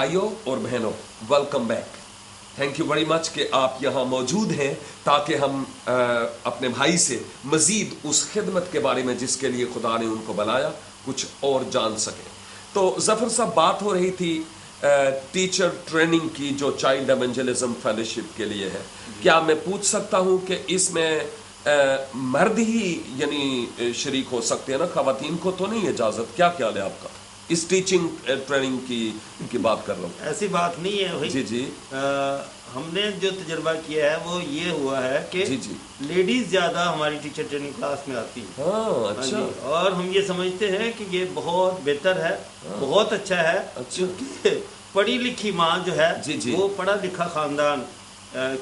بھائیوں اور بہنوں، welcome back. Thank you very much کہ آپ یہاں موجود ہیں تاکہ ہم اپنے بھائی سے مزید اس خدمت کے بارے میں جس کے لیے خدا نے ان کو بنایا کچھ اور جان سکیں. تو ظفر صاحب، بات ہو رہی تھی ٹیچر ٹریننگ کی جو چائلڈ ایونجلزم فیلوشپ کے لیے ہے. کیا میں پوچھ سکتا ہوں کہ اس میں مرد ہی یعنی شریک ہو سکتے ہیں نا، خواتین کو تو نہیں اجازت؟ کیا خیال ہے آپ کا اس ٹیچنگ ٹریننگ کی بات کر رہا ہوں؟ ایسی بات نہیں ہے بھائی. جی ہم نے جو تجربہ کیا ہے وہ یہ ہوا ہے کہ لیڈیز زیادہ ہماری ٹیچر ٹریننگ کلاس میں آتی ہیں. اچھا. اور ہم یہ سمجھتے ہیں کہ یہ بہت بہتر ہے، بہت اچھا ہے. کیونکہ پڑھی لکھی ماں جو ہے وہ پڑھا لکھا خاندان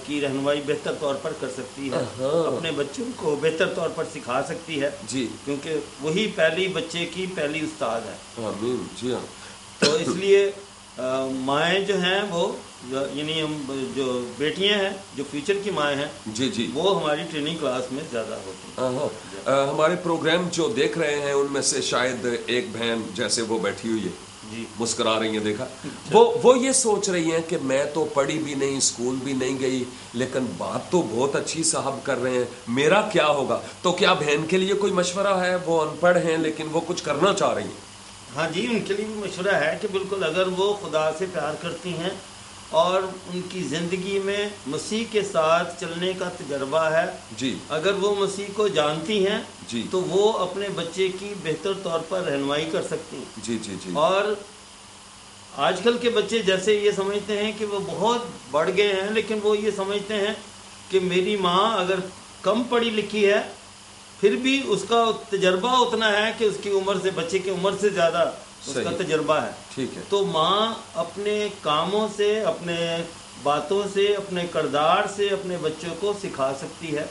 کی رہنمائی بہتر طور پر کر سکتی ہے، اپنے بچوں کو بہتر طور پر سکھا سکتی ہے، کیونکہ وہی پہلی بچے کی پہلی استاد ہے. آمین. جی ہاں. تو اس لیے مائیں جو ہیں وہ یعنی ہم جو بیٹیاں ہیں جو فیوچر کی مائیں ہیں وہ ہماری ٹریننگ کلاس میں زیادہ ہوتی ہیں. ہمارے پروگرام جو دیکھ رہے ہیں ان میں سے شاید ایک بہن جیسے وہ بیٹھی ہوئی ہے، مسکرا رہی ہیں، دیکھا وہ یہ سوچ رہی ہیں کہ میں تو پڑھی بھی نہیں، اسکول بھی نہیں گئی، لیکن بات تو بہت اچھی صاحب کر رہے ہیں، میرا کیا ہوگا؟ تو کیا بہن کے لیے کوئی مشورہ ہے؟ وہ ان پڑھ ہیں لیکن وہ کچھ کرنا چاہ رہی ہیں. ہاں جی، ان کے لیے بھی مشورہ ہے کہ بالکل اگر وہ خدا سے پیار کرتی ہیں اور ان کی زندگی میں مسیح کے ساتھ چلنے کا تجربہ ہے، اگر وہ مسیح کو جانتی ہیں تو وہ اپنے بچے کی بہتر طور پر رہنمائی کر سکتی ہیں. اور آج کل کے بچے جیسے یہ سمجھتے ہیں کہ وہ بہت بڑھ گئے ہیں، لیکن وہ یہ سمجھتے ہیں کہ میری ماں اگر کم پڑھی لکھی ہے پھر بھی اس کا تجربہ اتنا ہے کہ اس کی عمر سے، بچے کی عمر سے زیادہ اس کا تجربہ ہے. تو ماں اپنے کاموں سے، اپنے باتوں سے، اپنے کردار سے اپنے بچوں کو سکھا سکتی ہے،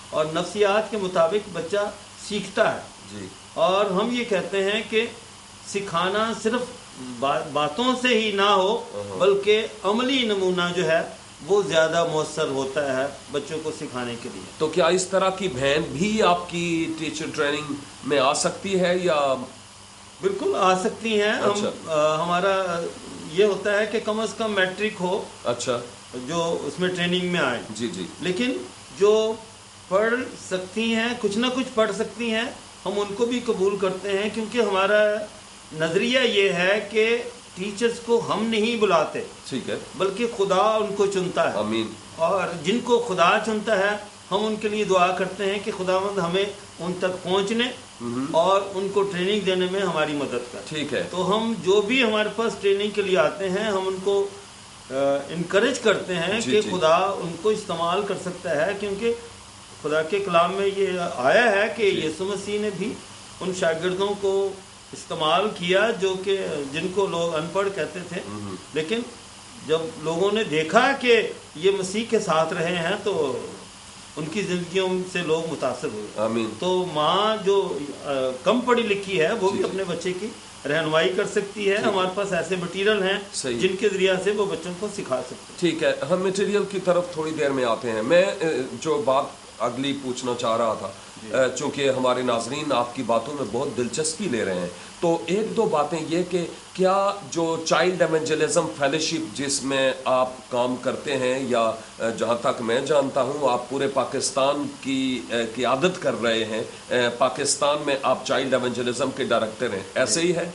اور نفسیات کے مطابق بچہ سیکھتا ہے. اور ہم یہ کہتے ہیں کہ سکھانا صرف باتوں سے ہی نہ ہو بلکہ عملی نمونہ جو ہے وہ زیادہ مؤثر ہوتا ہے بچوں کو سکھانے کے لیے. تو کیا اس طرح کی بہن بھی آپ کی ٹیچر ٹریننگ میں آ سکتی ہے یا؟ بالکل آ سکتی ہیں. ہمارا یہ ہوتا ہے کہ کم از کم میٹرک ہو جو اس میں ٹریننگ میں آئیں. لیکن جو پڑھ سکتی ہیں، کچھ نہ کچھ پڑھ سکتی ہیں، ہم ان کو بھی قبول کرتے ہیں، کیونکہ ہمارا نظریہ یہ ہے کہ ٹیچرز کو ہم نہیں بلاتے بلکہ خدا ان کو چنتا ہے. آمین. اور جن کو خدا چنتا ہے ہم ان کے لیے دعا کرتے ہیں کہ خداوند ہمیں ان تک پہنچنے اور ان کو ٹریننگ دینے میں ہماری مدد کرے. تو ہم جو بھی ہمارے پاس ٹریننگ کے لیے آتے ہیں ہم ان کو انکریج کرتے ہیں کہ خدا ان کو استعمال کر سکتا ہے، کیونکہ خدا کے کلام میں یہ آیا ہے کہ یسوع مسیح نے بھی ان شاگردوں کو استعمال کیا جو کہ جن کو لوگ ان پڑھ کہتے تھے، لیکن جب لوگوں نے دیکھا کہ یہ مسیح کے ساتھ رہے ہیں تو ان کی زندگیوں سے لوگ متاثر ہوئے. آمین. تو ماں جو کم پڑھی لکھی ہے وہ بھی اپنے بچے کی رہنمائی کر سکتی ہے. ہمارے پاس ایسے مٹیریل ہیں جن کے ذریعہ سے وہ بچوں کو سکھا سکتے ہیں. ٹھیک ہے، ہم مٹیریل کی طرف تھوڑی دیر میں آتے ہیں. میں جو بات اگلی پوچھنا چاہ رہا تھا، چونکہ ہمارے ناظرین آپ کی باتوں میں بہت دلچسپی لے رہے ہیں، تو ایک دو باتیں یہ کہ کیا جو چائلڈ ایونجلزم فیلوشپ جس میں آپ کام کرتے ہیں، یا جہاں تک میں جانتا ہوں آپ پورے پاکستان کی قیادت کر رہے ہیں، پاکستان میں آپ چائلڈ ایونجلزم کے ڈائریکٹر ہیں، ایسے ہی ہے؟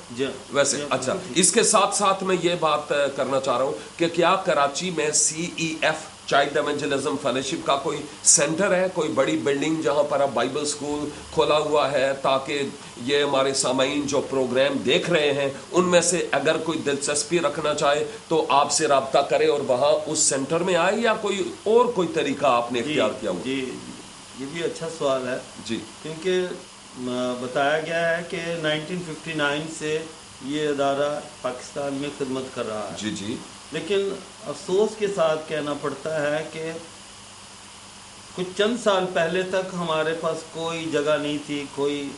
ویسے اچھا. اس کے ساتھ ساتھ میں یہ بات کرنا چاہ رہا ہوں کہ کیا کراچی میں CEF چائلڈ ایونجلزم فیلوشپ کا کوئی سینٹر ہے، کوئی بڑی بلڈنگ جہاں پر اب بائبل اسکول کھولا ہوا ہے، تاکہ یہ ہمارے سامعین جو پروگرام دیکھ رہے ہیں ان میں سے اگر کوئی دلچسپی رکھنا چاہے تو آپ سے رابطہ کرے اور وہاں اس سینٹر میں آئے، یا کوئی طریقہ آپ نے اختیار کیا ہوا؟ یہ بھی اچھا سوال ہے. کیونکہ بتایا گیا ہے کہ 1959 سے یہ ادارہ پاکستان میں خدمت کر رہا ہے. لیکن افسوس کے ساتھ کہنا پڑتا ہے کہ کچھ چند سال پہلے تک ہمارے پاس کوئی جگہ نہیں تھی، کوئی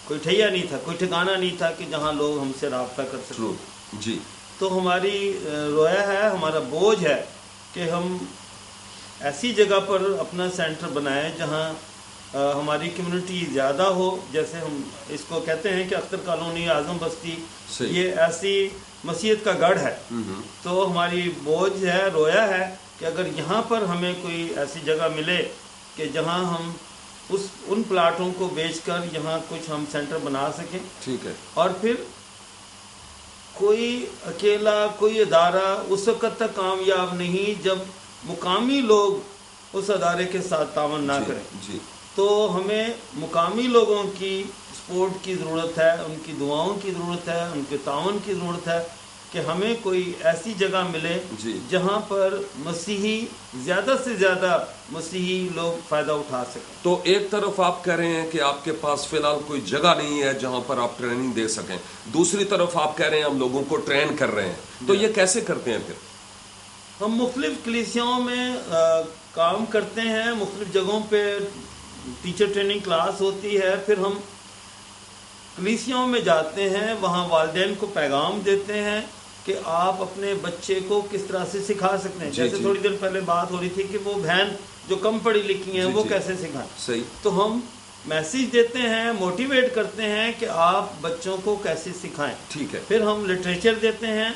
ٹھیہ نہیں تھا، کوئی ٹھکانہ نہیں تھا کہ جہاں لوگ ہم سے رابطہ کر سکیں. تو ہماری رویا ہے، ہمارا بوجھ ہے کہ ہم ایسی جگہ پر اپنا سینٹر بنائیں جہاں ہماری کمیونٹی زیادہ ہو، جیسے ہم اس کو کہتے ہیں کہ اختر کالونی، اعظم بستی، یہ ایسی مسیحت کا گڑھ ہے، تو ہماری بوجھ ہے، رویا ہے کہ اگر یہاں پر ہمیں کوئی ایسی جگہ ملے کہ جہاں ہم ان پلاٹوں کو بیچ کر یہاں کچھ ہم سینٹر بنا سکیں. ٹھیک ہے. اور پھر کوئی اکیلا کوئی ادارہ اس وقت تک کامیاب نہیں جب مقامی لوگ اس ادارے کے ساتھ تعاون نہ کریں. جی. تو ہمیں مقامی لوگوں کی سپورٹ کی ضرورت ہے، ان کی دعاؤں کی ضرورت ہے، ان کے تعاون کی ضرورت ہے کہ ہمیں کوئی ایسی جگہ ملے جہاں پر مسیحی، زیادہ سے زیادہ مسیحی لوگ فائدہ اٹھا سکیں. تو ایک طرف آپ کہہ رہے ہیں کہ آپ کے پاس فی الحال کوئی جگہ نہیں ہے جہاں پر آپ ٹریننگ دے سکیں، دوسری طرف آپ کہہ رہے ہیں ہم لوگوں کو ٹرین کر رہے ہیں، تو یہ کیسے کرتے ہیں پھر؟ ہم مختلف کلیسیاؤں میں کام کرتے ہیں، مختلف جگہوں پہ ٹیچر ٹریننگ کلاس ہوتی ہے، پھر ہم کلیسیاؤں میں جاتے ہیں، وہاں والدین کو پیغام دیتے ہیں کہ آپ اپنے بچے کو کس طرح سے سکھا سکتے ہیں. جیسے تھوڑی دیر پہلے بات ہو رہی تھی کہ وہ بہن جو کم پڑھی لکھی ہیں وہ کیسے سکھائیں. صحیح. تو ہم میسیج دیتے ہیں، موٹیویٹ کرتے ہیں کہ آپ بچوں کو کیسے سکھائیں. ٹھیک ہے. پھر ہم لٹریچر دیتے ہیں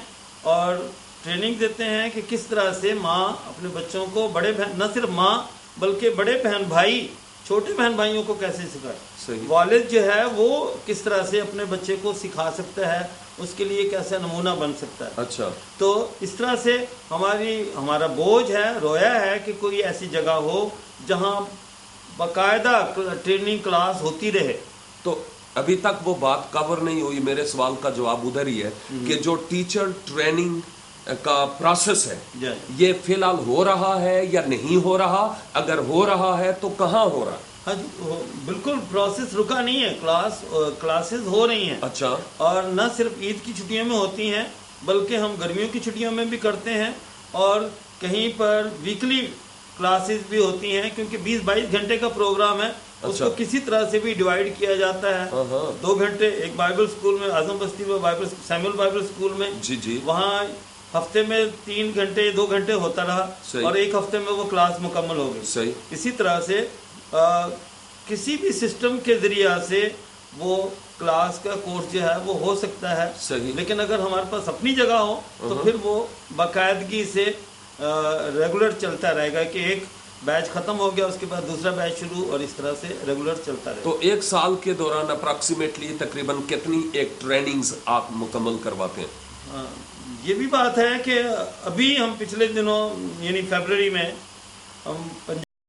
اور ٹریننگ دیتے ہیں کہ کس طرح سے ماں اپنے بچوں کو، بڑے بہن، نہ صرف ماں بلکہ بڑے بہن بھائی، چھوٹے بہن بھائیوں کو کیسے سکھائے. والد جو ہے وہ کس طرح سے اپنے بچے کو سکھا سکتا ہے، اس کے لیے کیسا نمونہ بن سکتا ہے. اچھا. تو اس طرح سے ہمارا بوجھ ہے، رویا ہے کہ کوئی ایسی جگہ ہو جہاں باقاعدہ ٹریننگ کلاس ہوتی رہے. تو ابھی تک وہ بات کور نہیں ہوئی، میرے سوال کا جواب ادھر ہی ہے کہ جو ٹیچر ٹریننگ کا پروسیس ہے یہ فی الحال ہو رہا ہے یا نہیں ہو رہا؟ اگر ہو رہا ہے تو کہاں ہو رہا ہے؟ بالکل پروسیس رکا نہیں ہے، کلاسز ہو رہی ہیں. اچھا. اور نہ صرف عید کی چھٹیوں میں ہوتی ہیں بلکہ ہم گرمیوں کی چھٹیوں میں بھی کرتے ہیں، اور کہیں پر ویکلی کلاسز بھی ہوتی ہیں، کیونکہ 20-22 گھنٹے کا پروگرام ہے. اس کو کسی طرح سے بھی ڈیوائیڈ کیا جاتا ہے. 2 گھنٹے ایک بائبل اسکول میں، اعظم بستی میں سیمول بائبل اسکول میں، وہاں ہفتے میں 3 گھنٹے 2 گھنٹے ہوتا رہا، اور ایک ہفتے میں وہ کلاس مکمل ہو گئی. اسی طرح سے کسی بھی سسٹم کے ذریعہ سے وہ کلاس کا کورس جو ہے وہ ہو سکتا ہے. لیکن اگر ہمارے پاس اپنی جگہ ہو تو پھر وہ باقاعدگی سے ریگولر چلتا رہے گا کہ ایک بیچ ختم ہو گیا اس کے بعد دوسرا بیچ شروع، اور اس طرح سے ریگولر چلتا رہے. تو ایک سال کے دوران اپراکسیمیٹلی تقریباً کتنی ایک ٹریننگز آپ مکمل کرواتے ہیں؟ یہ بھی بات ہے کہ ابھی ہم پچھلے دنوں یعنی فیبرری میں ہم